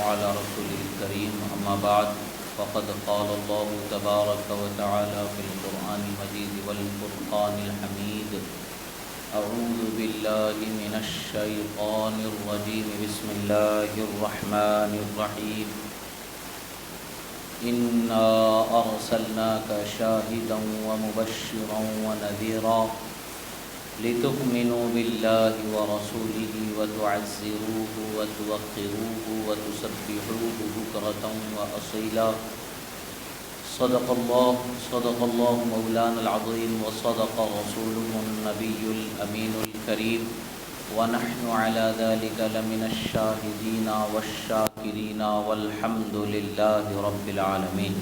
على رسوله الكريم أما بعد فقد قال الله تبارك وتعالى في القرآن المجيد والفرقان الحميد أعوذ بالله من الشيطان الرجيم بسم الله الرحمن الرحيم إنا أرسلناك شاهدا ومبشرا ونذيرا لتؤمنوا بالله ورسوله وتعزروه وتوقروه وتسبحوه بكرة وأصيلا صدق الله مولانا العظيم وصدق رسوله النبي الأمين الكريم ونحن على ذلك لمن الشاهدين والشاكرين والحمد لله رب العالمين۔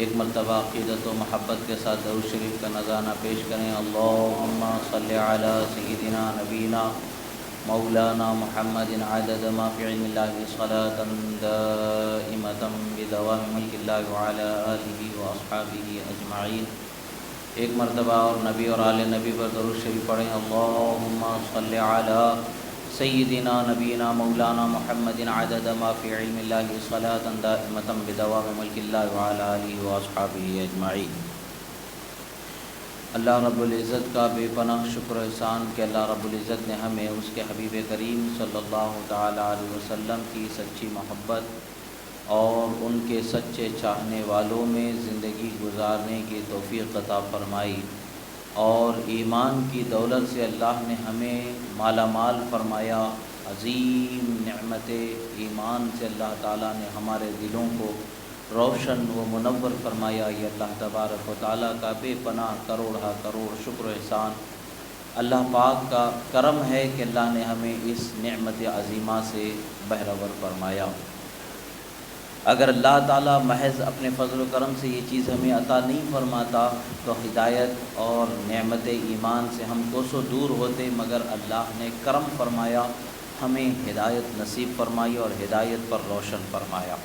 ایک مرتبہ عقیدت و محبت کے ساتھ درود شریف کا نذرانہ پیش کریں۔ اللہم صلی علی سیدنا نبینا مولانا محمد عدد ما فی علم اللہ صلاۃ دائمۃ بدوام ملک اللہ وعلی آلہ واصحابہ اجمعین۔ ایک مرتبہ اور نبی اور آل نبی پر درود شریف پڑھیں۔ اللہم صلی علی سیدنا نبینا مولانا محمد عدد ما فی علم اللہ صلاۃ دائمۃ بدوام ملک اللہ وعلی آلہ واصحابہ اجمعین۔ اللہ رب العزت کا بے پناہ شکر و احسان کہ اللہ رب العزت نے ہمیں اس کے حبیب کریم صلی اللہ تعالی علیہ وسلم کی سچی محبت اور ان کے سچے چاہنے والوں میں زندگی گزارنے کی توفیق عطا فرمائی، اور ایمان کی دولت سے اللہ نے ہمیں مالا مال فرمایا۔ عظیم نعمت ایمان سے اللہ تعالیٰ نے ہمارے دلوں کو روشن و منور فرمایا۔ یہ اللہ تبارک و تعالیٰ کا بے پناہ کروڑہ کروڑ شکر و احسان، اللہ پاک کا کرم ہے کہ اللہ نے ہمیں اس نعمت عظیمہ سے بہرور فرمایا۔ اگر اللہ تعالیٰ محض اپنے فضل و کرم سے یہ چیز ہمیں عطا نہیں فرماتا تو ہدایت اور نعمت ایمان سے ہم کوسوں دور ہوتے، مگر اللہ نے کرم فرمایا، ہمیں ہدایت نصیب فرمائی اور ہدایت پر روشن فرمایا۔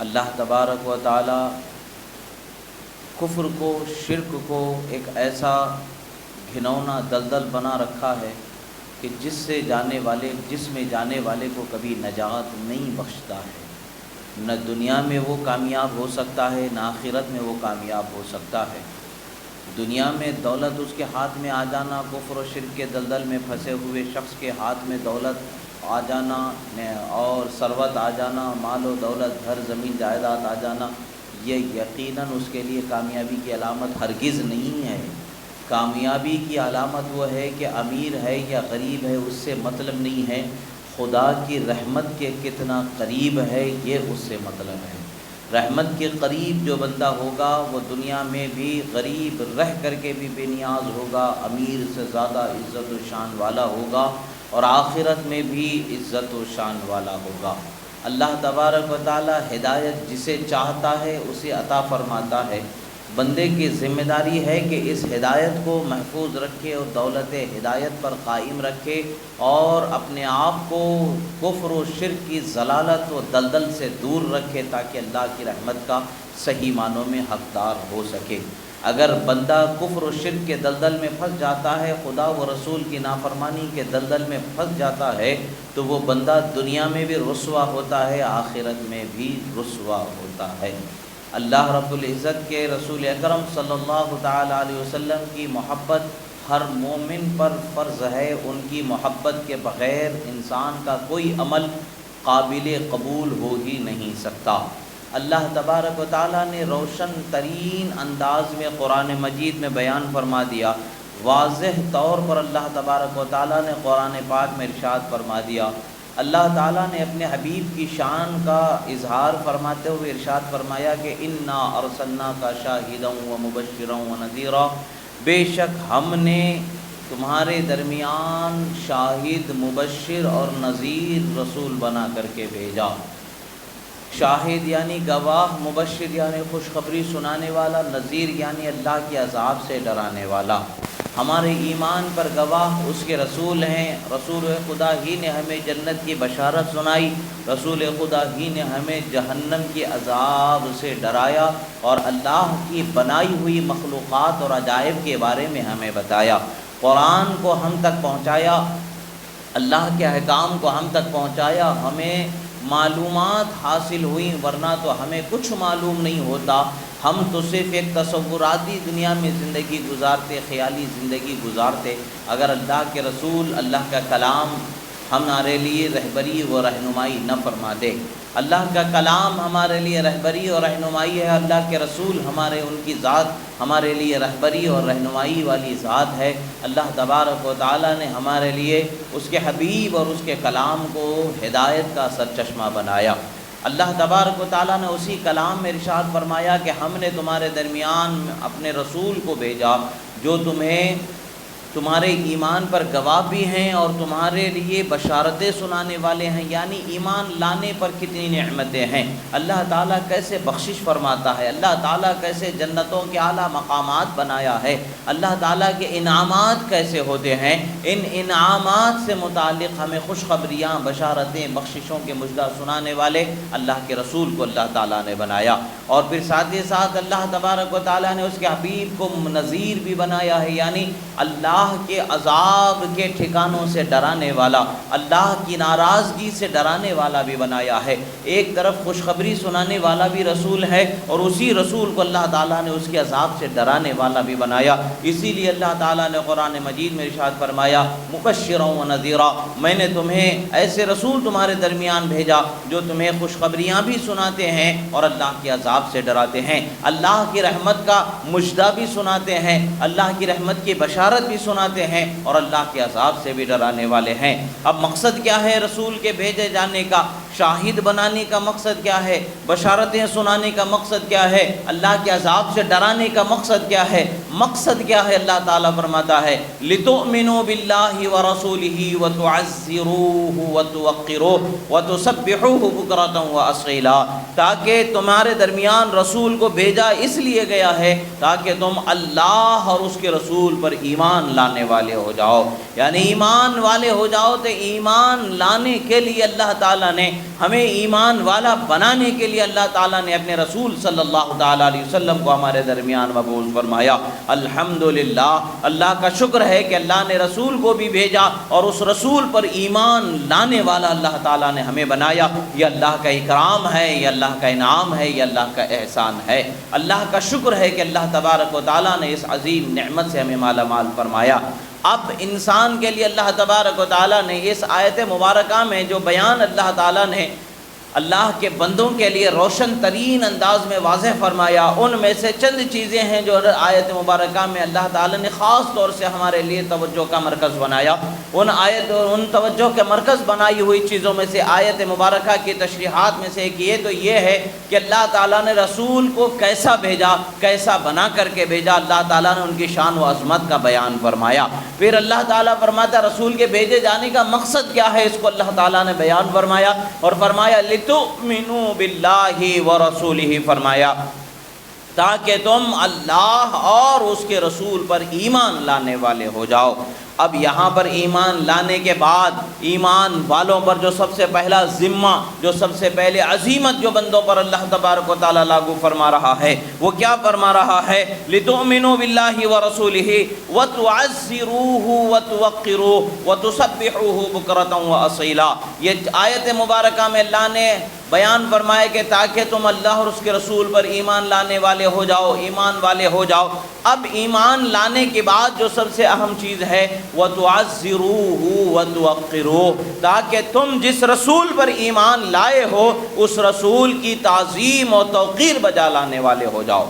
اللہ تبارک و تعالیٰ کفر کو، شرک کو ایک ایسا گھنونا دلدل بنا رکھا ہے کہ جس میں جانے والے کو کبھی نجات نہیں بخشتا ہے۔ نہ دنیا میں وہ کامیاب ہو سکتا ہے، نہ آخرت میں وہ کامیاب ہو سکتا ہے۔ دنیا میں دولت اس کے ہاتھ میں آ جانا، کفر و شرک کے دلدل میں پھنسے ہوئے شخص کے ہاتھ میں دولت آ جانا اور ثروت آ جانا، مال و دولت، گھر زمین جائیداد آ جانا، یہ یقیناً اس کے لیے کامیابی کی علامت ہرگز نہیں ہے۔ کامیابی کی علامت وہ ہے کہ امیر ہے یا غریب ہے، اس سے مطلب نہیں ہے، خدا کی رحمت کے کتنا قریب ہے یہ اس سے مطلب ہے۔ رحمت کے قریب جو بندہ ہوگا وہ دنیا میں بھی غریب رہ کر کے بھی بے نیاز ہوگا، امیر سے زیادہ عزت و شان والا ہوگا، اور آخرت میں بھی عزت و شان والا ہوگا۔ اللہ تبارک و تعالی ہدایت جسے چاہتا ہے اسے عطا فرماتا ہے۔ بندے کی ذمہ داری ہے کہ اس ہدایت کو محفوظ رکھے اور دولت ہدایت پر قائم رکھے، اور اپنے آپ کو کفر و شرک کی ضلالت و دلدل سے دور رکھے تاکہ اللہ کی رحمت کا صحیح معنوں میں حقدار ہو سکے۔ اگر بندہ کفر و شرک کے دلدل میں پھنس جاتا ہے، خدا و رسول کی نافرمانی کے دلدل میں پھنس جاتا ہے، تو وہ بندہ دنیا میں بھی رسوا ہوتا ہے، آخرت میں بھی رسوا ہوتا ہے۔ اللہ رب العزت کے رسول اکرم صلی اللہ تعالی علیہ وسلم کی محبت ہر مومن پر فرض ہے۔ ان کی محبت کے بغیر انسان کا کوئی عمل قابل قبول ہو ہی نہیں سکتا۔ اللہ تبارک و تعالیٰ نے روشن ترین انداز میں قرآن مجید میں بیان فرما دیا، واضح طور پر اللہ تبارک و تعالیٰ نے قرآن پاک میں ارشاد فرما دیا۔ اللہ تعالیٰ نے اپنے حبیب کی شان کا اظہار فرماتے ہوئے ارشاد فرمایا کہ انا ارسلناک شاہدا ومبشرا ونذیرا، بے شک ہم نے تمہارے درمیان شاہد، مبشر اور نذیر رسول بنا کر کے بھیجا۔ شاہد یعنی گواہ، مبشر یعنی خوشخبری سنانے والا، نذیر یعنی اللہ کے عذاب سے ڈرانے والا۔ ہمارے ایمان پر گواہ اس کے رسول ہیں۔ رسول خدا ہی نے ہمیں جنت کی بشارت سنائی، رسول خدا ہی نے ہمیں جہنم کے عذاب سے ڈرایا، اور اللہ کی بنائی ہوئی مخلوقات اور عجائب کے بارے میں ہمیں بتایا۔ قرآن کو ہم تک پہنچایا، اللہ کے احکام کو ہم تک پہنچایا، ہمیں معلومات حاصل ہوئیں، ورنہ تو ہمیں کچھ معلوم نہیں ہوتا۔ ہم تو صرف ایک تصوراتی دنیا میں زندگی گزارتے، خیالی زندگی گزارتے۔ اگر اللہ کے رسول، اللہ کا کلام ہمارے لیے رہبری و رہنمائی نہ فرما دے، اللہ کا کلام ہمارے لیے رہبری اور رہنمائی ہے، اللہ کے رسول ان کی ذات ہمارے لیے رہبری اور رہنمائی والی ذات ہے۔ اللہ تبارک و تعالیٰ نے ہمارے لیے اس کے حبیب اور اس کے کلام کو ہدایت کا سرچشمہ بنایا۔ اللہ تبارک و تعالیٰ نے اسی کلام میں ارشاد فرمایا کہ ہم نے تمہارے درمیان اپنے رسول کو بھیجا جو تمہارے ایمان پر گواہ بھی ہیں اور تمہارے لیے بشارتیں سنانے والے ہیں، یعنی ایمان لانے پر کتنی نعمتیں ہیں، اللہ تعالیٰ کیسے بخشش فرماتا ہے، اللہ تعالیٰ کیسے جنتوں کے اعلیٰ مقامات بنایا ہے، اللہ تعالیٰ کے انعامات کیسے ہوتے ہیں، ان انعامات سے متعلق ہمیں خوشخبریاں، بشارتیں، بخششوں کے مژدہ سنانے والے اللہ کے رسول کو اللہ تعالیٰ نے بنایا۔ اور پھر ساتھ ہی ساتھ اللہ تبارک و تعالیٰ نے اس کے حبیب کو نذیر بھی بنایا ہے، یعنی اللہ کے عذاب کے ٹھکانوں سے ڈرانے والا، اللہ کی ناراضگی سے ڈرانے والا بھی بنایا ہے۔ ایک طرف خوشخبری سنانے والا بھی رسول ہے اور اسی رسول کو اللہ تعالیٰ نے اس کے عذاب سے ڈرانے والا بھی بنایا۔ اسی لیے اللہ تعالیٰ نے قرآن مجید میں ارشاد فرمایا مبشرا و نذیرا، میں نے تمہیں ایسے رسول تمہارے درمیان بھیجا جو تمہیں خوشخبریاں بھی سناتے ہیں اور اللہ کے عذاب سے ڈراتے ہیں، اللہ کی رحمت کا مژدہ بھی سناتے ہیں، اللہ کی رحمت کی بشارت بھی سناتے ہیں اور اللہ کے عذاب سے بھی ڈرانے والے ہیں۔ اب مقصد کیا ہے رسول کے بھیجے جانے کا؟ شاہد بنانے کا مقصد کیا ہے؟ بشارتیں سنانے کا مقصد کیا ہے؟ اللہ کے عذاب سے ڈرانے کا مقصد کیا ہے؟ مقصد کیا ہے؟ اللہ تعالیٰ فرماتا ہے لِتُؤْمِنُوا بِاللَّهِ وَرَسُولِهِ وَتُعَزِّرُوهُ وَتُوَقِّرُوهُ وَتُسَبِّحُوهُ بُكْرَةً وَأَصِيلًا، تاکہ تمہارے درمیان رسول کو بھیجا اس لیے گیا ہے تاکہ تم اللہ اور اس کے رسول پر ایمان لانے والے ہو جاؤ، یعنی ایمان والے ہو جاؤ۔ تو ایمان لانے کے لیے اللہ تعالیٰ نے ہمیں ایمان والا بنانے کے لیے اللہ تعالیٰ نے اپنے رسول صلی اللہ تعالیٰ علیہ وسلم کو ہمارے درمیان مبعوث فرمایا۔ الحمدللہ، اللہ کا شکر ہے کہ اللہ نے رسول کو بھی بھیجا اور اس رسول پر ایمان لانے والا اللہ تعالیٰ نے ہمیں بنایا۔ یہ اللہ کا اکرام ہے، یہ اللہ کا انعام ہے، یہ اللہ کا احسان ہے۔ اللہ کا شکر ہے کہ اللہ تبارک و تعالیٰ نے اس عظیم نعمت سے ہمیں مالا مال فرمایا۔ اب انسان کے لیے اللہ تبارک و تعالیٰ نے اس آیت مبارکہ میں جو بیان اللہ تعالیٰ نے اللہ کے بندوں کے لیے روشن ترین انداز میں واضح فرمایا، ان میں سے چند چیزیں ہیں جو آیت مبارکہ میں اللہ تعالیٰ نے خاص طور سے ہمارے لیے توجہ کا مرکز بنایا۔ ان توجہ کے مرکز بنائی ہوئی چیزوں میں سے آیت مبارکہ کی تشریحات میں سے ایک یہ ہے کہ اللہ تعالیٰ نے رسول کو کیسا بھیجا، کیسا بنا کر کے بھیجا، اللہ تعالیٰ نے ان کی شان و عظمت کا بیان فرمایا۔ پھر اللہ تعالیٰ فرماتا رسول کے بھیجے جانے کا مقصد کیا ہے، اس کو اللہ تعالیٰ نے بیان فرمایا اور فرمایا لِتُؤْمِنُوا بِاللَّهِ وَرَسُولِهِ، فرمایا تاکہ تم اللہ اور اس کے رسول پر ایمان لانے والے ہو جاؤ۔ اب یہاں پر ایمان لانے کے بعد ایمان والوں پر جو سب سے پہلا ذمہ، جو سب سے پہلے عزیمت جو بندوں پر اللہ تبارک و تعالیٰ لاگو فرما رہا ہے وہ کیا فرما رہا ہے؟ لِتُؤْمِنُوا بِاللَّهِ وَرَسُولِهِ وَتُعَزِّرُوهُ وَتُوَقِّرُوهُ وَتُسَبِّحُوهُ بُكْرَةً وَأَصِيلًا۔ یہ آیت مبارکہ میں اللہ نے بیان فرمائے کہ تاکہ تم اللہ اور اس کے رسول پر ایمان لانے والے ہو جاؤ، ایمان والے ہو جاؤ۔ اب ایمان لانے کے بعد جو سب سے اہم چیز ہے وَتُعَزِّرُوهُ وَتُوَقِّرُوهُ، تاکہ تم جس رسول پر ایمان لائے ہو اس رسول کی تعظیم و توقیر بجا لانے والے ہو جاؤ۔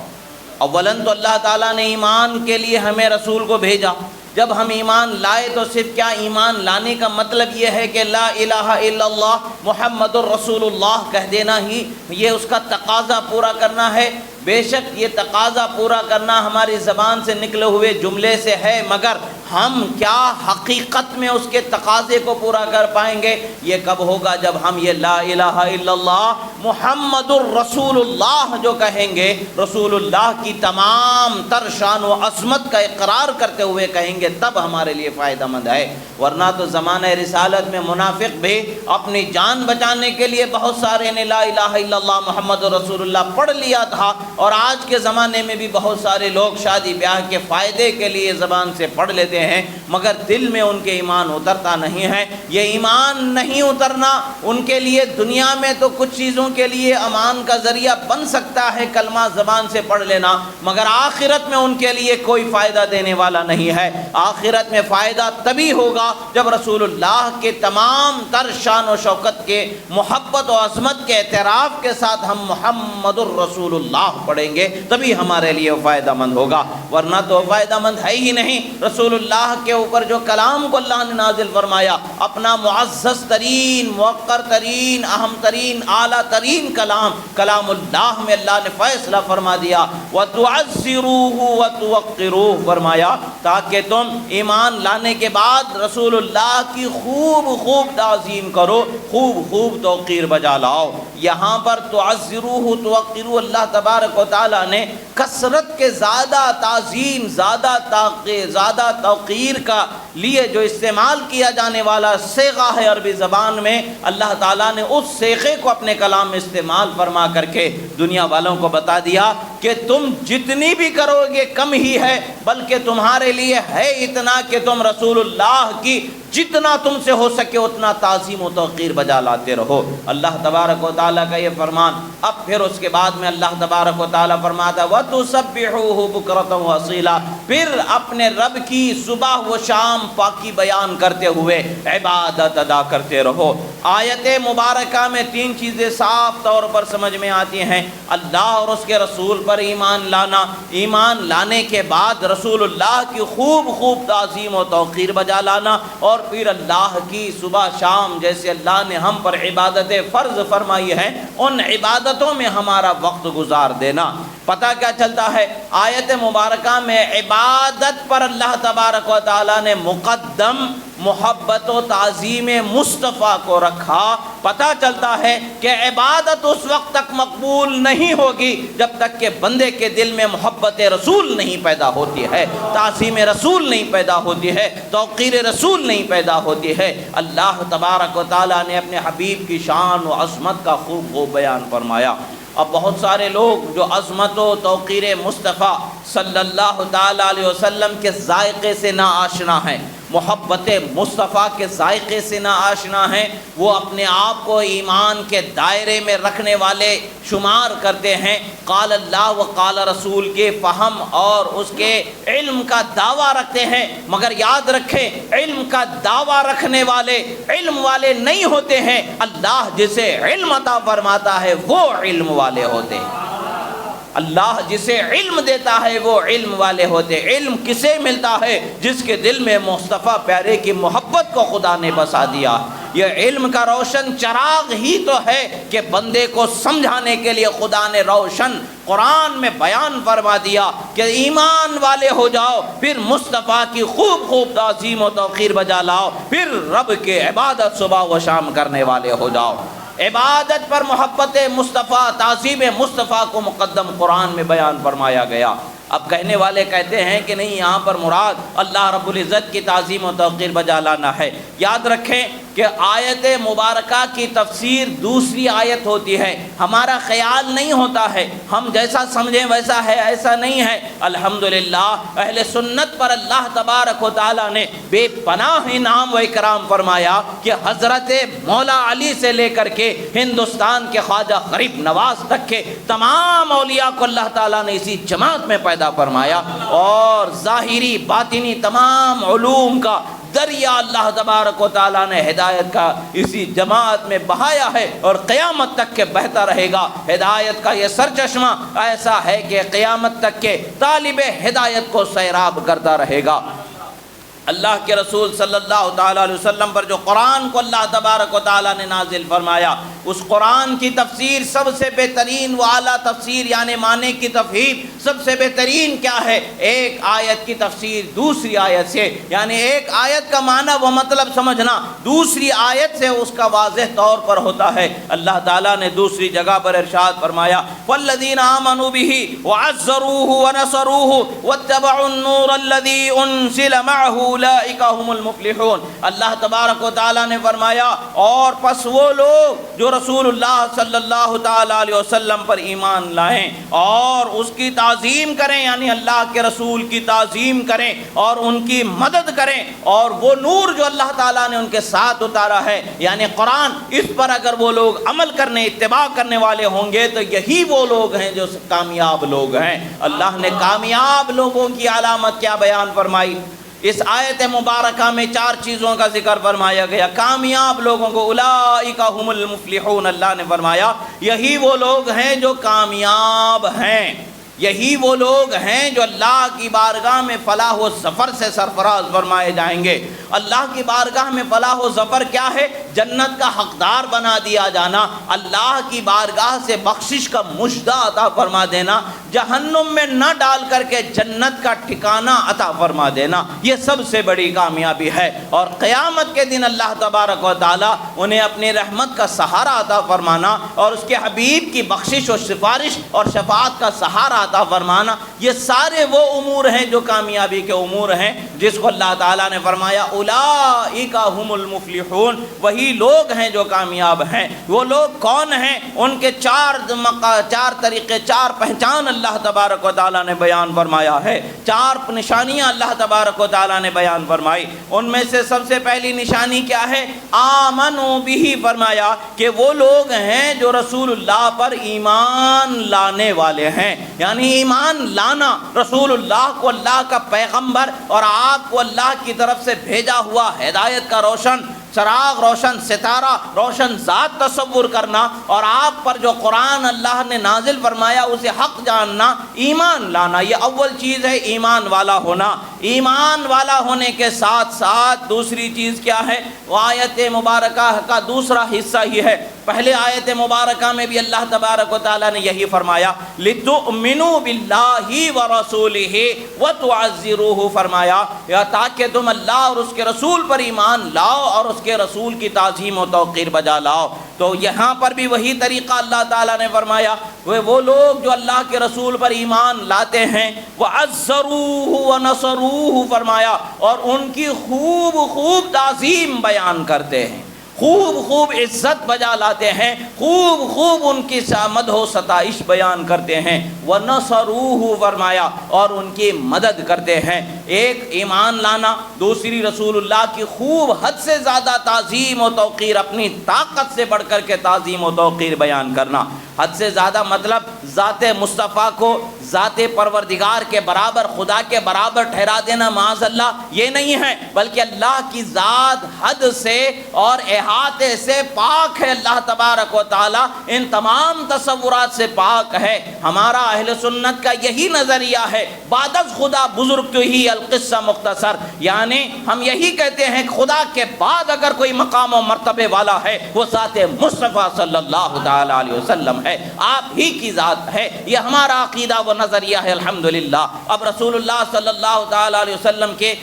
اولاً تو اللہ تعالیٰ نے ایمان کے لیے ہمیں رسول کو بھیجا۔ جب ہم ایمان لائے تو صرف کیا ایمان لانے کا مطلب یہ ہے کہ لا الہ الا اللہ محمد الرسول اللہ کہہ دینا ہی یہ اس کا تقاضا پورا کرنا ہے؟ بے شک یہ تقاضا پورا کرنا ہماری زبان سے نکلے ہوئے جملے سے ہے، مگر ہم کیا حقیقت میں اس کے تقاضے کو پورا کر پائیں گے؟ یہ کب ہوگا؟ جب ہم یہ لا الہ الا اللہ محمد الرسول اللہ جو کہیں گے، رسول اللہ کی تمام تر شان و عظمت کا اقرار کرتے ہوئے کہیں گے، تب ہمارے لیے فائدہ مند ہے۔ ورنہ تو زمانہ رسالت میں منافق بھی اپنی جان بچانے کے لیے بہت سارے نے لا الہ الا اللہ محمد رسول اللہ پڑھ لیا تھا، اور آج کے زمانے میں بھی بہت سارے لوگ شادی بیاہ کے فائدے کے لیے زبان سے پڑھ لیتے ہیں، مگر دل میں ان کے ایمان اترتا نہیں ہے۔ یہ ایمان نہیں اترنا ان کے لیے دنیا میں تو کچھ چیزوں کے لیے امان کا ذریعہ بن سکتا ہے، کلمہ زبان سے پڑھ لینا، مگر آخرت میں ان کے لیے کوئی فائدہ دینے والا نہیں ہے۔ آخرت میں فائدہ تبھی ہوگا جب رسول اللہ کے تمام تر شان و شوکت کے، محبت و عظمت کے اعتراف کے ساتھ ہم محمد الرسول اللہ پڑھیں گے، تبھی ہمارے لیے فائدہ مند ہوگا، ورنہ تو فائدہ مند ہے ہی نہیں۔ رسول اللہ کے اوپر جو کلام کو اللہ نے نازل فرمایا، اپنا معزز ترین، موقر ترین، اہم ترین، اعلیٰ ترین کلام اللہ میں اللہ نے فیصلہ فرما دیا، وَتُعَزِّرُوهُ وَتُوَقِّرُوهُ، فرمایا تاکہ تم ایمان لانے کے بعد رسول اللہ کی خوب تعظیم کرو، خوب توقیر بجا لاؤ۔ یہاں پر تعزروہ توقروہ اللہ تبارک و تعالیٰ نے کثرت کے زیادہ تعظیم، زیادہ توقیر کا لیے جو استعمال کیا جانے والا صیغہ ہے عربی زبان میں، اللہ تعالیٰ نے اس صیغے کو اپنے کلام میں استعمال فرما کر کے دنیا والوں کو بتا دیا کہ تم جتنی بھی کرو گے کم ہی ہے، بلکہ تمہارے لیے ہے اتنا کہ تم رسول اللہ کی جتنا تم سے ہو سکے اتنا تعظیم و توقیر بجا لاتے رہو۔ اللہ تبارک و تعالیٰ کا یہ فرمان۔ اب پھر اس کے بعد میں اللہ تبارک و تعالیٰ فرماتا ہے وَتُسَبِّحُوهُ بُكْرَةً وَأَصِيلًا، پھر اپنے رب کی صبح و شام پاکی بیان کرتے ہوئے عبادت ادا کرتے رہو۔ آیت مبارکہ میں تین چیزیں صاف طور پر سمجھ میں آتی ہیں۔ اللہ اور اس کے رسول پر ایمان لانا، ایمان لانے کے بعد رسول اللہ کی خوب تعظیم و توقیر بجا لانا، اور پھر اللہ کی صبح شام جیسے اللہ نے ہم پر عبادتیں فرض فرمائی ہیں ان عبادتوں میں ہمارا وقت گزار دینا۔ پتہ کیا چلتا ہے؟ آیت مبارکہ میں عبادت پر اللہ تبارک و تعالیٰ نے مقدم محبت و تعظیم مصطفیٰ کو رکھا۔ پتہ چلتا ہے کہ عبادت اس وقت تک مقبول نہیں ہوگی جب تک کہ بندے کے دل میں محبت رسول نہیں پیدا ہوتی ہے، تعظیم رسول نہیں پیدا ہوتی ہے، توقیر رسول نہیں پیدا ہوتی ہے۔ اللہ تبارک و تعالیٰ نے اپنے حبیب کی شان و عظمت کا خوب بیان فرمایا۔ اب بہت سارے لوگ جو عظمت و توقیر مصطفیٰ صلی اللہ تعالیٰ علیہ وسلم کے ذائقے سے نا آشنا ہیں، محبت مصطفیٰ کے ذائقے سے نا آشنا ہیں، وہ اپنے آپ کو ایمان کے دائرے میں رکھنے والے شمار کرتے ہیں، قال اللہ و قال رسول کے فہم اور اس کے علم کا دعویٰ رکھتے ہیں، مگر یاد رکھیں علم کا دعویٰ رکھنے والے علم والے نہیں ہوتے ہیں، اللہ جسے علم عطا فرماتا ہے وہ علم والے ہوتے ہیں۔ اللہ جسے علم دیتا ہے وہ علم والے ہوتے۔ علم کسے ملتا ہے؟ جس کے دل میں مصطفیٰ پیارے کی محبت کو خدا نے بسا دیا۔ یہ علم کا روشن چراغ ہی تو ہے کہ بندے کو سمجھانے کے لیے خدا نے روشن قرآن میں بیان فرما دیا کہ ایمان والے ہو جاؤ، پھر مصطفیٰ کی خوب تعظیم و توقیر بجا لاؤ، پھر رب کے عبادت صبح و شام کرنے والے ہو جاؤ۔ عبادت پر محبت مصطفیٰ، تعظیم مصطفیٰ کو مقدم قرآن میں بیان فرمایا گیا۔ اب کہنے والے کہتے ہیں کہ نہیں، یہاں پر مراد اللہ رب العزت کی تعظیم و توقیر بجا لانا ہے۔ یاد رکھیں کہ آیت مبارکہ کی تفسیر دوسری آیت ہوتی ہے، ہمارا خیال نہیں ہوتا ہے، ہم جیسا سمجھیں ویسا ہے، ایسا نہیں ہے۔ الحمدللہ اہل سنت پر اللہ تبارک و تعالیٰ نے بے پناہ انعام و اکرام فرمایا کہ حضرت مولا علی سے لے کر کے ہندوستان کے خواجہ غریب نواز تک کے تمام اولیاء کو اللہ تعالیٰ نے اسی جماعت میں پیدا فرمایا، اور ظاہری باطنی تمام علوم کا دریا اللہ تبارک و تعالیٰ نے ہدایت کا اسی جماعت میں بہایا ہے، اور قیامت تک کے بہتا رہے گا۔ ہدایت کا یہ سرچشمہ ایسا ہے کہ قیامت تک کے طالب ہدایت کو سیراب کرتا رہے گا۔ اللہ کے رسول صلی اللہ تعالیٰ علیہ وسلم پر جو قرآن کو اللہ تبارک و تعالیٰ نے نازل فرمایا، اس قرآن کی تفسیر سب سے بہترین و اعلیٰ تفسیر، یعنی معنی کی تفہیم سب سے بہترین کیا ہے؟ ایک آیت کی تفسیر دوسری آیت سے، یعنی ایک آیت کا معنی و مطلب سمجھنا دوسری آیت سے اس کا واضح طور پر ہوتا ہے۔ اللہ تعالیٰ نے دوسری جگہ پر ارشاد فرمایا والذین آمنوا بہ وعزروہ ونصروہ واتبعوا النور الذی انزل معہ اولئک هم المفلحون۔ اللہ تبارک و تعالیٰ نے فرمایا اور پس وہ لوگ جو رسول اللہ صلی اللہ تعالیٰ علیہ وسلم پر ایمان لائیں اور اس کی تعظیم تعظیم کریں یعنی اللہ کے رسول کی تعظیم کریں اور ان کی مدد کریں، اور وہ نور جو اللہ تعالیٰ نے ان کے ساتھ اتارا ہے یعنی قرآن، اس پر اگر وہ لوگ عمل کرنے اتباع کرنے والے ہوں گے تو یہی وہ لوگ ہیں جو کامیاب لوگ ہیں۔ اللہ نے کامیاب لوگوں کی علامت کیا بیان فرمائی؟ اس آیت مبارکہ میں 4 چیزوں کا ذکر فرمایا گیا۔ کامیاب لوگوں کو اولئک هم المفلحون، اللہ نے فرمایا یہی وہ لوگ ہیں جو کامیاب ہیں، یہی وہ لوگ ہیں جو اللہ کی بارگاہ میں فلاح و ظفر سے سرفراز فرمائے جائیں گے۔ اللہ کی بارگاہ میں فلاح و ظفر کیا ہے؟ جنت کا حقدار بنا دیا جانا، اللہ کی بارگاہ سے بخشش کا مژدہ عطا فرما دینا، جہنم میں نہ ڈال کر کے جنت کا ٹھکانہ عطا فرما دینا، یہ سب سے بڑی کامیابی ہے۔ اور قیامت کے دن اللہ تبارک و تعالی انہیں اپنی رحمت کا سہارا عطا فرمانا اور اس کے حبیب کی بخشش و سفارش اور شفاعت کا سہارا عطا فرمانا، یہ سارے وہ امور ہیں جو کامیابی کے امور ہیں، جس کو اللہ تعالیٰ نے فرمایا اولئک هم المفلحون، وہی لوگ ہیں جو کامیاب ہیں۔ وہ لوگ کون ہیں؟ ان کے 4 طریقے، 4 پہچان اللہ تبارک و تعالیٰ نے بیان فرمایا ہے، 4 نشانیاں اللہ تبارک و تعالیٰ نے بیان فرمائی۔ ان میں سے سب سے پہلی نشانی کیا ہے؟ آمنوا بہ، فرمایا کہ وہ لوگ ہیں جو رسول اللہ پر ایمان لانے والے ہیں، یعنی ایمان لانا، رسول اللہ کو اللہ کا پیغمبر اور آپ کو اللہ کی طرف سے بھیجا ہوا ہدایت کا روشن چراغ، روشن ستارہ، روشن ذات تصور کرنا، اور آپ پر جو قرآن اللہ نے نازل فرمایا اسے حق جاننا، ایمان لانا، یہ اول چیز ہے ایمان والا ہونا۔ ایمان والا ہونے کے ساتھ ساتھ دوسری چیز کیا ہے؟ وہ آیت مبارکہ کا دوسرا حصہ ہی ہے۔ پہلے آیت مبارکہ میں بھی اللہ تبارک و تعالیٰ نے یہی فرمایا لِتُؤْمِنُوا بِاللَّهِ وَرَسُولِهِ وَتُعَزِّرُوهُ، فرمایا یا تاکہ تم اللہ اور اس کے رسول پر ایمان لاؤ اور اس کے رسول کی تعظیم و توقیر بجا لاؤ۔ تو یہاں پر بھی وہی طریقہ اللہ تعالیٰ نے فرمایا، وہ لوگ جو اللہ کے رسول پر ایمان لاتے ہیں وَعَزَّرُوهُ وَنَصَرُوهُ، فرمایا اور ان کی خوب خوب تعظیم بیان کرتے ہیں، خوب خوب عزت بجا لاتے ہیں، خوب خوب ان کی مدح و ستائش بیان کرتے ہیں۔ وَنَصَرُوهُ، فرمایا اور ان کی مدد کرتے ہیں۔ ایک ایمان لانا، دوسری رسول اللہ کی خوب حد سے زیادہ تعظیم و توقیر، اپنی طاقت سے بڑھ کر کے تعظیم و توقیر بیان کرنا۔ حد سے زیادہ مطلب ذات مصطفیٰ کو ذات پروردگار کے برابر، خدا کے برابر ٹھہرا دینا معاذ اللہ، یہ نہیں ہے، بلکہ اللہ کی ذات حد سے اور احاطے سے پاک ہے۔ اللہ تبارک و تعالی ان تمام تصورات سے پاک ہے۔ ہمارا اہل سنت کا یہی نظریہ ہے، بعد از خدا بزرگ تو ہی القصہ مختصر، یعنی ہم یہی کہتے ہیں کہ خدا کے بعد اگر کوئی مقام و مرتبے والا ہے وہ ذات مصطفیٰ صلی اللہ تعالی علیہ وسلم ہے، آپ ہی کی ذات ہے۔ یہ ہمارا عقیدہ و نظریہ ہے الحمدللہ۔ اب رسول اللہ صلی اللہ تعالی علیہ وسلم کے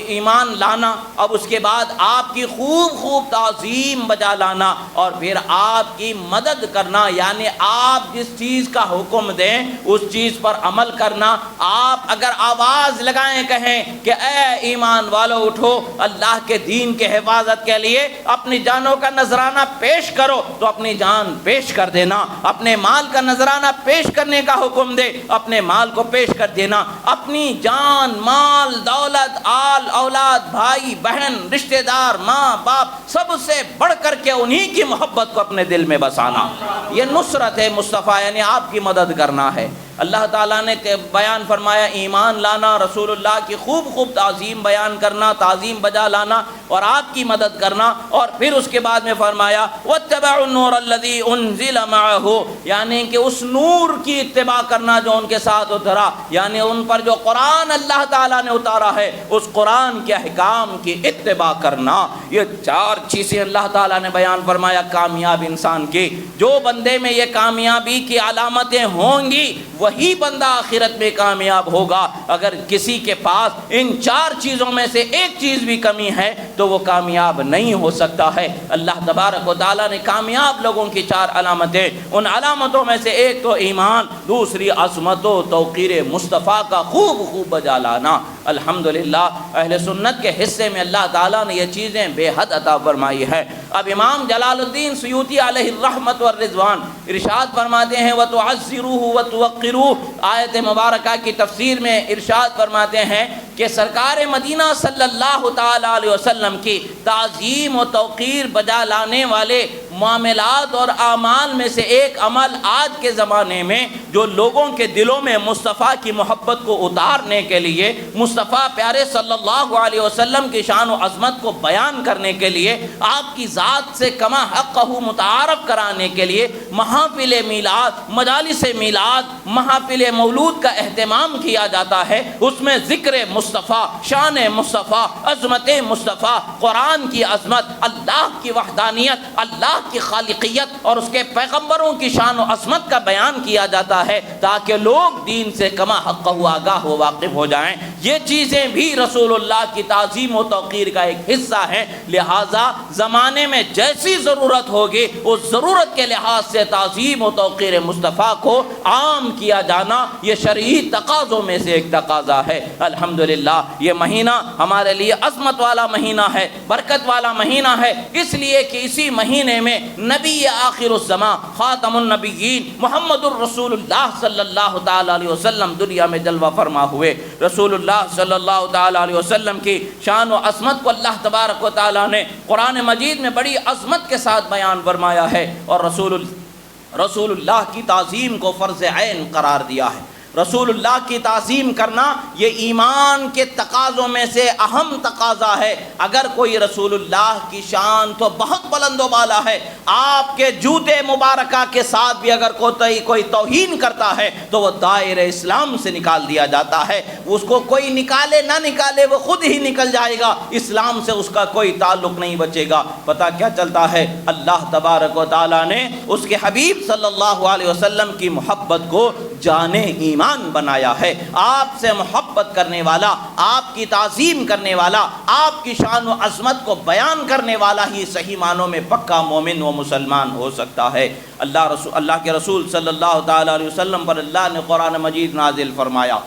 ایمان لانا، اب اس کے بعد آپ کی خوب خوب تعظیم بجا لانا اور پھر آپ کی مدد کرنا، یعنی آپ جس چیز کا حکم دیں اس چیز پر عمل کرنا۔ آپ اگر آواز لگائیں کہیں کہ اے ایمان والو اٹھو اللہ کے دین کے حفاظت کے لیے اپنی جانوں کا نذرانہ پیش کرو، تو اپنی جان پیش کر دینا، اپنے مال کا نذرانہ پیش کرنے کا حکم دے اپنے مال کو پیش کر دینا، اپنی جان، مال، دولت، آل، اولاد، بھائی بہن، رشتہ دار، ماں باپ، سب سے بڑھ کر کے انہی کی محبت کو اپنے دل میں بسانا، یہ نصرت ہے مصطفیٰ، یعنی آپ کی مدد کرنا ہے۔ اللہ تعالیٰ نے بیان فرمایا ایمان لانا، رسول اللہ کی خوب خوب تعظیم بیان کرنا، تعظیم بجا لانا اور آپ کی مدد کرنا، اور پھر اس کے بعد میں فرمایا وَاتَّبَعُوا النُّورَ الَّذِي أُنزِلَ مَعَهُ، یعنی کہ اس نور کی اتباع کرنا جو ان کے ساتھ اترا، یعنی ان پر جو قرآن اللہ تعالیٰ نے اتارا ہے اس قرآن کے احکام کی اتباع کرنا۔ یہ 4 چیزیں اللہ تعالیٰ نے بیان فرمایا کامیاب انسان کی۔ جو بندے میں یہ کامیابی کی علامتیں ہوں گی وہی بندہ آخرت میں کامیاب ہوگا۔ اگر کسی کے پاس ان 4 چیزوں میں سے ایک چیز بھی کمی ہے تو وہ کامیاب نہیں ہو سکتا ہے۔ اللہ تبارک و تعالیٰ نے کامیاب لوگوں کی 4 علامتیں، ان علامتوں میں سے ایک تو ایمان، دوسری عظمت و توقیر مصطفیٰ کا خوب خوب بجا لانا، الحمدللہ اہل سنت کے حصے میں اللہ تعالیٰ نے یہ چیزیں بے حد عطا فرمائی ہے۔ اب امام جلال الدین سیوطی علیہ الرحمت والرضوان ارشاد فرماتے ہیں وَتُعَزِّرُوهُ وَتُوَقِّرُوهُ، آیت مبارکہ کی تفسیر میں ارشاد فرماتے ہیں کہ سرکار مدینہ صلی اللہ تعالیٰ علیہ وسلم کی تعظیم و توقیر بجا لانے والے معاملات اور اعمال میں سے ایک عمل آج کے زمانے میں جو لوگوں کے دلوں میں مصطفیٰ کی محبت کو اتارنے کے لیے، مصطفیٰ پیارے صلی اللہ علیہ وسلم کی شان و عظمت کو بیان کرنے کے لیے، آپ کی ذات سے کما حقہ متعارف کرانے کے لیے محافل میلاد، مجالس میلاد، محافل مولود کا اہتمام کیا جاتا ہے۔ اس میں ذکر مصطفیٰ، شان مصطفیٰ، عظمت مصطفیٰ، قرآن کی عظمت، اللہ کی وحدانیت، اللہ کی خالقیت اور اس کے پیغمبروں کی شان و عظمت کا بیان کیا جاتا ہے تاکہ لوگ دین سے کما حقہ آگاہ و واقف ہو جائیں۔ یہ چیزیں بھی رسول اللہ کی تعظیم و توقیر کا ایک حصہ ہیں، لہٰذا زمانے میں جیسی ضرورت ہوگی اس ضرورت کے لحاظ سے تعظیم و توقیر مصطفیٰ کو عام کیا جانا یہ شرعی تقاضوں میں سے ایک تقاضا ہے۔ الحمدللہ یہ مہینہ ہمارے لیے عظمت والا مہینہ ہے، برکت والا مہینہ ہے، اس لیے کہ اسی مہینے میں نبی آخر الزمان خاتم النبیین محمد الرسول اللہ صلی اللہ تعالیٰ علیہ وسلم دنیا میں جلوہ فرما ہوئے۔ رسول اللہ صلی اللہ تعالیٰ علیہ وسلم کی شان و عظمت کو اللہ تبارک و تعالیٰ نے قرآن مجید میں بڑی عظمت کے ساتھ بیان فرمایا ہے اور رسول اللہ کی تعظیم کو فرض عین قرار دیا ہے۔ رسول اللہ کی تعظیم کرنا یہ ایمان کے تقاضوں میں سے اہم تقاضا ہے۔ اگر کوئی رسول اللہ کی شان تو بہت بلند و بالا ہے، آپ کے جوتے مبارکہ کے ساتھ بھی اگر کوئی توہین کرتا ہے تو وہ دائرہ اسلام سے نکال دیا جاتا ہے۔ اس کو کوئی نکالے نہ نکالے وہ خود ہی نکل جائے گا، اسلام سے اس کا کوئی تعلق نہیں بچے گا۔ پتہ کیا چلتا ہے؟ اللہ تبارک و تعالیٰ نے اس کے حبیب صلی اللہ علیہ وسلم کی محبت کو جانے ایمان بنایا ہے۔ آپ سے محبت کرنے والا، آپ کی تعظیم کرنے والا، آپ کی شان و عظمت کو بیان کرنے والا ہی صحیح معنوں میں پکا مومن و مسلمان ہو سکتا ہے۔ اللہ کے رسول صلی اللہ تعالیٰ علیہ وسلم پر اللہ نے قرآن مجید نازل فرمایا۔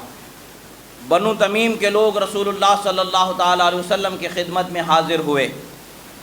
بنو تمیم کے لوگ رسول اللہ صلی اللہ تعالیٰ علیہ وسلم کی خدمت میں حاضر ہوئے۔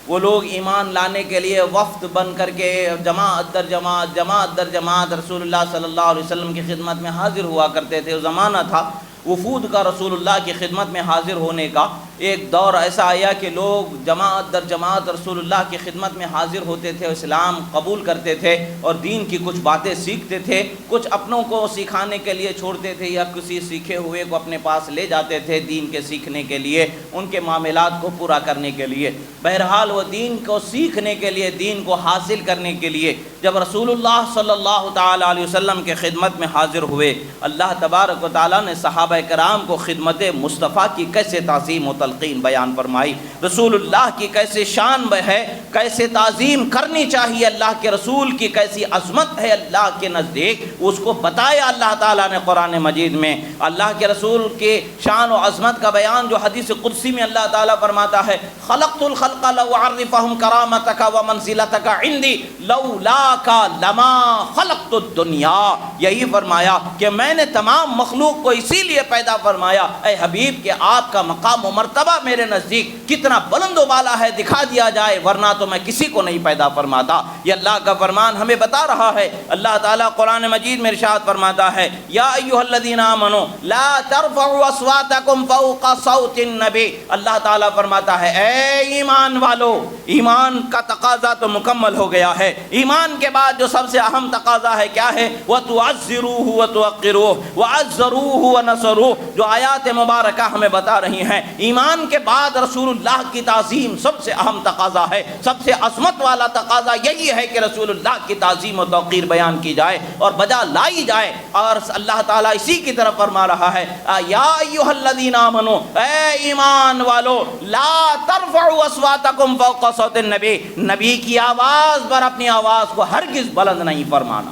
وہ لوگ ایمان لانے کے لیے وفد بن کر کے جماعت در جماعت رسول اللہ صلی اللہ علیہ وسلم کی خدمت میں حاضر ہوا کرتے تھے۔ وہ زمانہ تھا وفود کا، رسول اللہ کی خدمت میں حاضر ہونے کا۔ ایک دور ایسا آیا کہ لوگ جماعت در جماعت رسول اللہ کی خدمت میں حاضر ہوتے تھے، اسلام قبول کرتے تھے اور دین کی کچھ باتیں سیکھتے تھے، کچھ اپنوں کو سکھانے کے لیے چھوڑتے تھے یا کسی سیکھے ہوئے کو اپنے پاس لے جاتے تھے دین کے سیکھنے کے لیے، ان کے معاملات کو پورا کرنے کے لیے۔ بہرحال وہ دین کو سیکھنے کے لیے، دین کو حاصل کرنے کے لیے جب رسول اللہ صلی اللہ تعالیٰ علیہ وسلم کے خدمت میں حاضر ہوئے، اللہ تبارک و تعالیٰ نے صحابہ کرام کو خدمت مصطفیٰ کی کیسے تعظیم و تلقین بیان فرمائی، رسول اللہ کی کیسے شان ہے، کیسے تعظیم کرنی چاہیے، اللہ کے رسول کی کیسی عظمت ہے اللہ کے نزدیک، اس کو بتایا اللہ تعالیٰ نے قرآن مجید میں۔ اللہ کے رسول کے شان و عظمت کا بیان جو حدیث قدسی میں اللہ تعالیٰ فرماتا ہے، خلقت الخلق لأعرفهم کرامتک ومنزلتک عندی لولاک لما خلقت الدنیا۔ یہی فرمایا کہ میں نے تمام مخلوق کو اسی لیے پیدا فرمایا اے حبیب کہ آپ کا مقام و مرتبہ میرے نزدیک کتنا بلند و بالا ہے دکھا دیا جائے، ورنہ تو میں کسی کو نہیں پیدا فرماتا۔ یہ اللہ کا فرمان ہمیں بتا رہا ہے۔ اللہ تعالیٰ قرآن مجید میں ارشاد فرماتا ہے، یا ایھا الذین آمنوا لا ترفعوا اصواتکم فوق صوت النبی۔ اللہ تعالیٰ فرماتا ہے اے ایمان والو، ایمان کا تقاضا تو مکمل ہو گیا ہے، ایمان کے بعد جو سب سے اہم تقاضا ہے کیا ہے؟ وَتُعَزِّرُوهُ وَتُوَقِّرُوهُ وَعَزَّرُوهُ وَنَصَرُوهُ، جو آیات مبارکہ ہمیں بتا رہی ہیں۔ ایمان کے بعد رسول اللہ کی تعظیم سب سے اہم تقاضا ہے، سب سے عظمت والا تقاضا یہی ہے کہ رسول اللہ کی تعظیم و توقیر بیان کی جائے اور بجا لائی جائے۔ اور اللہ تعالیٰ اسی کی طرف فرما رہا ہے، یا ایھا الذین آمنوا، اے ایمان والو، لا ترفعوا اصواتکم فوق صوت النبی، نبی کی آواز پر اپنی آواز کو ہرگز بلند نہیں فرمانا۔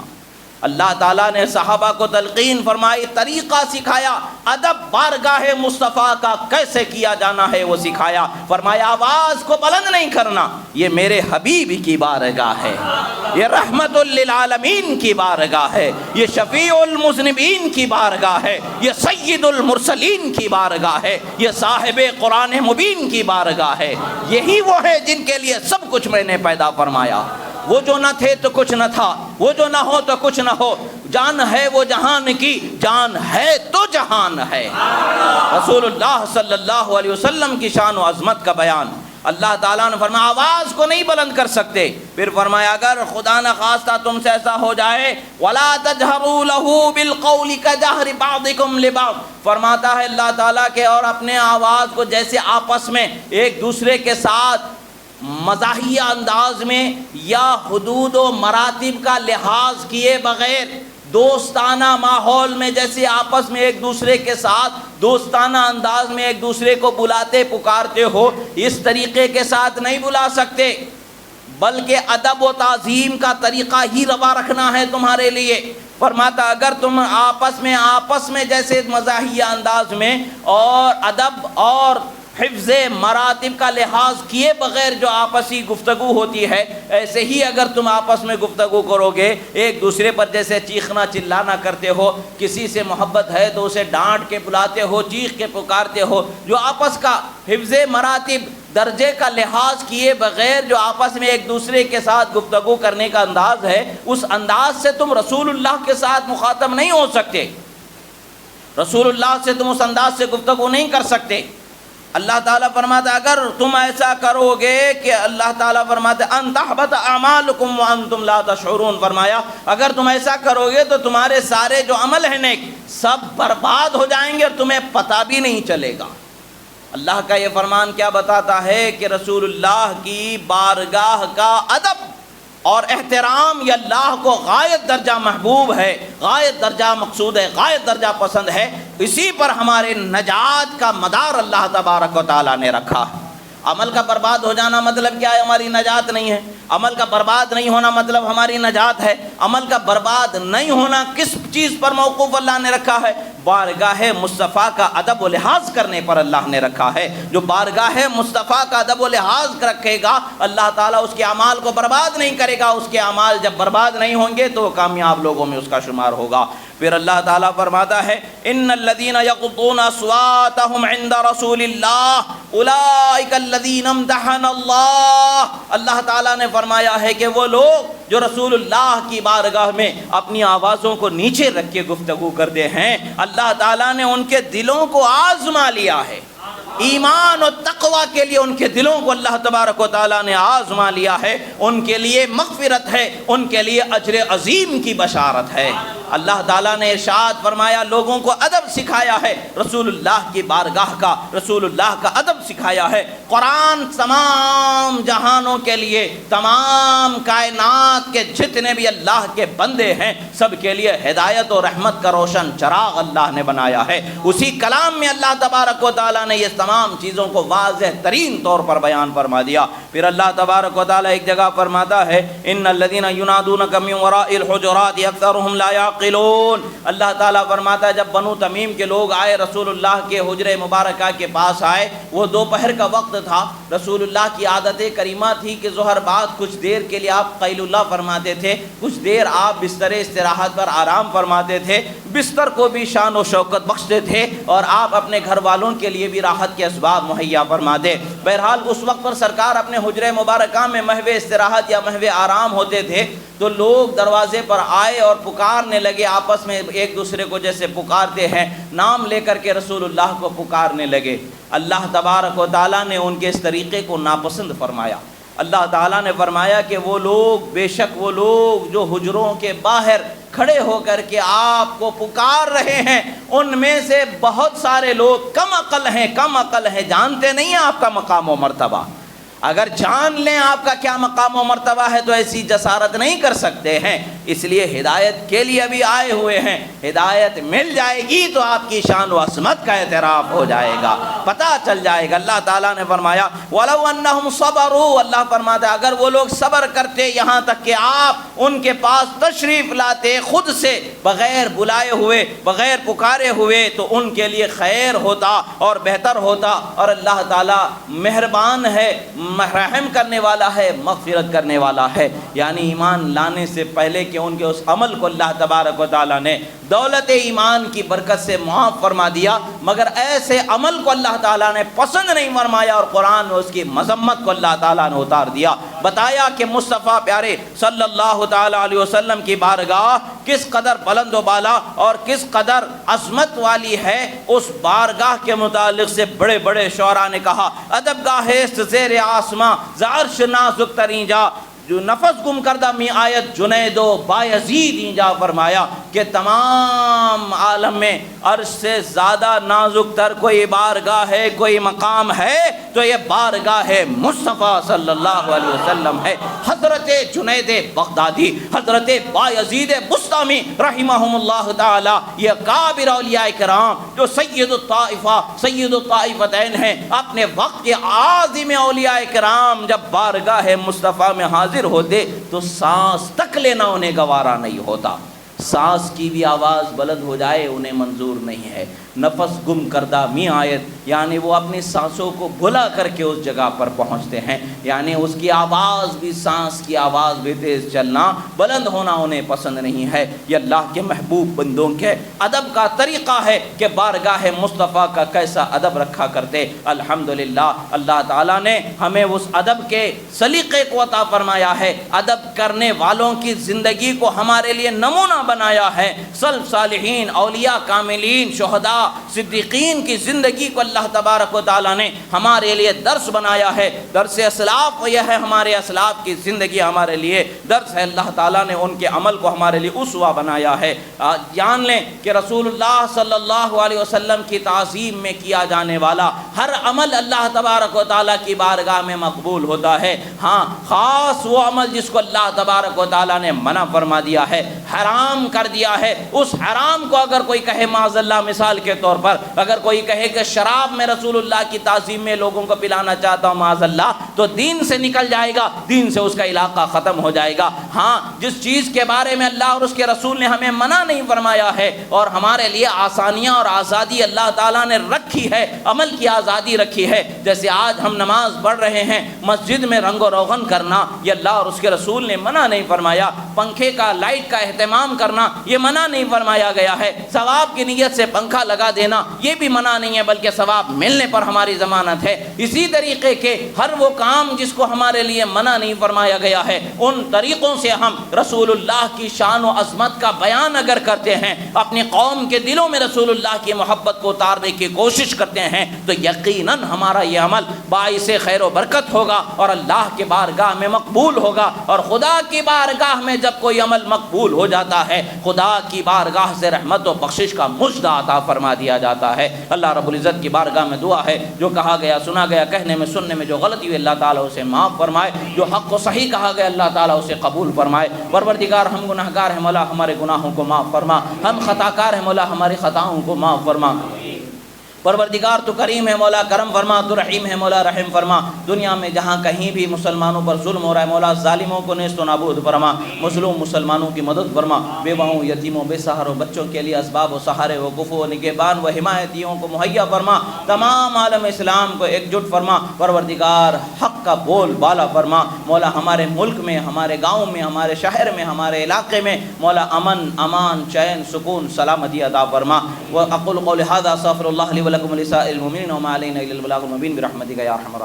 اللہ تعالیٰ نے صحابہ کو تلقین فرمائی، طریقہ سکھایا، ادب بارگاہ مصطفیٰ کا کیسے کیا جانا ہے وہ سکھایا۔ فرمایا آواز کو بلند نہیں کرنا، یہ میرے حبیب کی بارگاہ ہے، یہ رحمت للعالمین کی بارگاہ ہے، یہ شفیع المذنبین کی بارگاہ ہے، یہ سید المرسلین کی بارگاہ ہے، یہ صاحب قرآن مبین کی بارگاہ ہے۔ یہی وہ ہے جن کے لیے سب کچھ میں نے پیدا فرمایا۔ وہ جو نہ تھے تو کچھ نہ تھا، وہ جو نہ ہو تو کچھ نہ ہو، جان ہے وہ جہان کی، جان ہے تو جہان ہے۔ رسول اللہ صلی اللہ علیہ وسلم کی شان و عظمت کا بیان۔ اللہ تعالیٰ نے فرمایا آواز کو نہیں بلند کر سکتے۔ پھر فرمایا اگر خدا نہ خواستہ تم سے ایسا ہو جائے، وَلَا تَجْهَرُوا لَهُ بِالْقَوْلِ كَجَهْرِ بَعْضِكُمْ لِبَعْضٍ، فرماتا ہے اللہ تعالیٰ کہ اور اپنے آواز کو جیسے آپس میں ایک دوسرے کے ساتھ مزاحیہ انداز میں یا حدود و مراتب کا لحاظ کیے بغیر دوستانہ ماحول میں جیسے آپس میں ایک دوسرے کے ساتھ دوستانہ انداز میں ایک دوسرے کو بلاتے پکارتے ہو، اس طریقے کے ساتھ نہیں بلا سکتے، بلکہ ادب و تعظیم کا طریقہ ہی روا رکھنا ہے تمہارے لیے۔ فرماتا اگر تم آپس میں جیسے مزاحیہ انداز میں اور ادب اور حفظ مراتب کا لحاظ کیے بغیر جو آپسی گفتگو ہوتی ہے، ایسے ہی اگر تم آپس میں گفتگو کرو گے، ایک دوسرے پر جیسے چیخنا چلانا کرتے ہو، کسی سے محبت ہے تو اسے ڈانٹ کے بلاتے ہو، چیخ کے پکارتے ہو، جو آپس کا حفظ مراتب درجے کا لحاظ کیے بغیر جو آپس میں ایک دوسرے کے ساتھ گفتگو کرنے کا انداز ہے، اس انداز سے تم رسول اللہ کے ساتھ مخاطب نہیں ہو سکتے، رسول اللہ سے تم اس انداز سے گفتگو نہیں کر سکتے۔ اللہ تعالیٰ فرماتا ہے اگر تم ایسا کرو گے کہ اللہ تعالیٰ فرماتے ان تحبط اعمالکم وانتم لا تشعرون، فرمایا اگر تم ایسا کرو گے تو تمہارے سارے جو عمل ہیں نیک سب برباد ہو جائیں گے اور تمہیں پتہ بھی نہیں چلے گا۔ اللہ کا یہ فرمان کیا بتاتا ہے کہ رسول اللہ کی بارگاہ کا ادب اور احترام یہ اللہ کو غایت درجہ محبوب ہے، غایت درجہ مقصود ہے، غایت درجہ پسند ہے۔ اسی پر ہمارے نجات کا مدار اللہ تبارک و تعالیٰ نے رکھا ہے۔ عمل کا برباد ہو جانا مطلب کیا ہے؟ ہماری نجات نہیں ہے۔ عمل کا برباد نہیں ہونا مطلب ہماری نجات ہے۔ عمل کا برباد نہیں ہونا کس چیز پر موقوف اللہ نے رکھا ہے؟ بارگاہ مصطفیٰ کا ادب و لحاظ کرنے پر اللہ نے رکھا ہے۔ جو بارگاہ مصطفیٰ کا ادب و لحاظ رکھے گا اللہ تعالیٰ اس کے اعمال کو برباد نہیں کرے گا۔ اس کے اعمال جب برباد نہیں ہوں گے تو کامیاب لوگوں میں اس کا شمار ہوگا۔ پھر اللہ تعالیٰ فرماتا ہے ان الذین یغضون اصواتهم عند رسول اللہ اولئک الذین امتحن اللہ۔ اللہ تعالیٰ نے فرمایا ہے کہ وہ لوگ جو رسول اللہ کی بارگاہ میں اپنی آوازوں کو نیچے رکھ کے گفتگو کرتے ہیں، اللہ تعالیٰ نے ان کے دلوں کو آزما لیا ہے۔ ایمان و تقوی کے لیے ان کے دلوں کو اللہ تبارک و تعالیٰ نے آزما لیا ہے۔ ان کے لیے مغفرت ہے، ان کے لیے اجر عظیم کی بشارت ہے۔ اللہ تعالیٰ نے ارشاد فرمایا لوگوں کو ادب سکھایا ہے، رسول اللہ کی بارگاہ کا رسول اللہ کا ادب سکھایا ہے۔ قرآن تمام جہانوں کے لیے، تمام کائنات کے جتنے بھی اللہ کے بندے ہیں سب کے لیے ہدایت و رحمت کا روشن چراغ اللہ نے بنایا ہے۔ اسی کلام میں اللہ تبارک و تعالیٰ نے یہ تمام چیزوں کو واضح ترین طور پر بیان فرما دیا۔ پھر اللہ تبارک و تعالیٰ ایک جگہ فرماتا ہے ان الذین ینادونک من وراء الحجرات اکثرهم لا یعقلون۔ اللہ تعالیٰ فرماتا ہے جب بنو تمیم کے لوگ آئے رسول اللہ کے حجرے مبارکہ کے پاس آئے، وہ دوپہر کا وقت تھا، رسول اللہ کی عادت کریمہ تھی کہ ظہر بعد کچھ دیر کے لیے آپ قیل اللہ فرماتے تھے، کچھ دیر آپ بستر استراحت پر آرام فرماتے تھے، بستر کو بھی شان و شوکت بخشتے تھے اور آپ اپنے گھر والوں کے لیے بھی راحت کے اسباب مہیا فرماتے۔ بہرحال اس وقت پر سرکار اپنے حجرے مبارکہ میں محو استراحت یا محو آرام ہوتے تھے تو لوگ دروازے پر آئے اور پکارنے لگے، آپس میں ایک دوسرے کو جیسے پکارتے ہیں نام لے کر کے رسول اللہ کو پکارنے لگے۔ اللہ تبارک و تعالیٰ نے ان کے اس طریقے کو ناپسند فرمایا۔ اللہ تعالیٰ نے فرمایا کہ وہ لوگ بے شک وہ لوگ جو حجروں کے باہر کھڑے ہو کر کے آپ کو پکار رہے ہیں ان میں سے بہت سارے لوگ کم عقل ہیں، جانتے نہیں ہیں آپ کا مقام و مرتبہ۔ اگر جان لیں آپ کا کیا مقام و مرتبہ ہے تو ایسی جسارت نہیں کر سکتے ہیں اس لیے ہدایت کے لیے بھی آئے ہوئے ہیں، ہدایت مل جائے گی تو آپ کی شان و عظمت کا اعتراف ہو جائے گا، پتہ چل جائے گا۔ اللہ تعالیٰ نے فرمایا وَلَوْ أَنَّهُمْ صَبَرُوا، اللہ فرماتا ہے اگر وہ لوگ صبر کرتے یہاں تک کہ آپ ان کے پاس تشریف لاتے خود سے، بغیر بلائے ہوئے، بغیر پکارے ہوئے، تو ان کے لیے خیر ہوتا اور بہتر ہوتا۔ اور اللہ تعالیٰ مہربان ہے، رحم کرنے والا ہے، مغفرت کرنے والا ہے۔ یعنی ایمان لانے سے پہلے کہ ان کے اس عمل کو اللہ تبارک و تعالیٰ نے دولت ایمان کی برکت سے معاف فرما دیا، مگر ایسے عمل کو اللہ تعالیٰ نے پسند نہیں فرمایا، اور قرآن میں اس کی مذمت کو اللہ تعالیٰ نے اتار دیا۔ بتایا کہ مصطفیٰ پیارے صلی اللہ تعالیٰ علیہ وسلم کی بارگاہ کس قدر بلند و بالا اور کس قدر عظمت والی ہے۔ اس بارگاہ کے متعلق سے بڑے بڑے شعراء نے کہا ادب گاہ است زیر آسماں ز عرش نازک ترین جا، جو نفس گم کردہ می آیت جنید و بایزید اینجا، فرمایا کہ تمام عالم میں عرش سے زیادہ نازک تر کوئی بارگاہ ہے، کوئی مقام ہے تو یہ بارگاہ مصطفیٰ صلی اللہ علیہ وسلم ہے۔ حضرت جنید بغدادی، حضرت بایزید بسطامی رحمہم اللہ تعالی، یہ کابر اولیاء کرام جو سید الطائفہ، سید الطائفتین ہیں، اپنے وقت کے عظیم اولیاء کرام جب بارگاہ مصطفیٰ میں حاضر ہوتے تو سانس تک لینا انہیں گوارا نہیں ہوتا، سانس کی بھی آواز بلند ہو جائے انہیں منظور نہیں ہے۔ نفس گم کردہ می آیت، یعنی وہ اپنی سانسوں کو بھلا کر کے اس جگہ پر پہنچتے ہیں، یعنی اس کی آواز بھی، سانس کی آواز بھی تیز چلنا، بلند ہونا انہیں پسند نہیں ہے۔ یہ اللہ کے محبوب بندوں کے ادب کا طریقہ ہے کہ بارگاہ مصطفیٰ کا کیسا ادب رکھا کرتے۔ الحمدللہ اللہ تعالیٰ نے ہمیں اس ادب کے سلیقے کو عطا فرمایا ہے، ادب کرنے والوں کی زندگی کو ہمارے لیے نمونہ بنایا ہے۔ سلف صالحین، اولیاء کاملین، شہداء، صدیقین کی زندگی کو اللہ تبارک و تعالیٰ نے ہمارے لیے درس بنایا ہے۔ درس اسلاف یہ ہے، ہمارے اسلاف کی زندگی ہمارے لیے درس ہے۔ اللہ تعالیٰ نے ان کے عمل کو ہمارے لیے اسوہ بنایا ہے۔ جان لیں کہ رسول اللہ صلی اللہ علیہ وسلم کی تعظیم میں کیا جانے والا ہر عمل اللہ تبارک و تعالیٰ کی بارگاہ میں مقبول ہوتا ہے۔ ہاں، خاص وہ عمل جس کو اللہ تبارک و تعالیٰ نے منع فرما دیا ہے، حرام کر دیا ہے، اس حرام کو اگر کوئی کہے معاذ اللہ، مثال کے طور پر اگر کوئی کہے کہ شراب میں رسول اللہ کی تعظیم میں لوگوں کو پلانا چاہتا ہوں معاذ اللہ، تو دین سے نکل جائے گا، دین سے اس کا علاقہ ختم ہو جائے گا۔ ہاں، جس چیز کے بارے میں اللہ اور اس کے رسول نے ہمیں منع نہیں فرمایا ہے اور ہمارے لیے آسانیاں اور آزادی اللہ تعالیٰ نے رکھی ہے، عمل کی آزادی رکھی ہے، جیسے آج ہم نماز پڑھ رہے ہیں، مسجد میں رنگ و روغن کرنا یہ اللہ اور اس کے رسول نے منع نہیں فرمایا، پنکھے کا، لائٹ کا اہتمام کرنا یہ منع نہیں فرمایا گیا ہے، ثواب کی نیت سے پنکھا لگا دینا یہ بھی منع نہیں ہے، بلکہ ثواب ملنے پر ہماری ضمانت ہے۔ اسی طریقے کے ہر وہ کام جس کو ہمارے لیے منع نہیں فرمایا گیا ہے، ان طریقوں سے ہم رسول اللہ کی شان و عظمت کا بیان اگر کرتے ہیں، اپنی قوم کے دلوں میں رسول اللہ کی محبت کو اتارنے کی کوشش کرتے ہیں، تو یقیناً ہمارا یہ عمل باعث خیر و برکت ہوگا اور اللہ کے بارگاہ میں مقبول ہوگا۔ اور خدا کی بارگاہ میں جب کوئی عمل مقبول ہو جاتا ہے، خدا کی بارگاہ سے رحمت و بخشش کا مژدہ عطا فرما دیا جاتا ہے۔ اللہ رب العزت کی بارگاہ میں دعا ہے جو کہا گیا، سنا گیا، کہنے میں، سننے میں جو غلطی ہوئی اللہ تعالیٰ اسے معاف فرمائے، جو حق و صحیح کہا گیا اللہ تعالیٰ اسے قبول فرمائے۔ پروردگار ہم گناہگار ہیں، مولا ہمارے گناہوں کو معاف فرما، ہم خطاکار ہیں، مولا ہماری خطاؤں کو معاف فرما۔ پروردگار تو کریم ہے، مولا کرم فرما، تو رحیم ہے، مولا رحم فرما۔ دنیا میں جہاں کہیں بھی مسلمانوں پر ظلم ہو رہا ہے، مولا ظالموں کو نیست و نابود فرما، مظلوم مسلمانوں کی مدد فرما، بیواؤں، یتیموں، بے سہاروں بچوں کے لیے اسباب و سہارے و کفو و نگہبان و حمایتیوں کو مہیا فرما، تمام عالم اسلام کو ایک جٹ فرما۔ پروردگار حق کا بول بالا فرما، مولا ہمارے ملک میں، ہمارے گاؤں میں، ہمارے شہر میں، ہمارے علاقے میں مولا امن، امان، چین، سکون، سلامتی عطا فرما۔ واقول قولی ھذا استغفر اللہ لی ولکم ولسائر المؤمنین وما علینا الا البلاغ المبین برحمتک یا ارحم الراحمین۔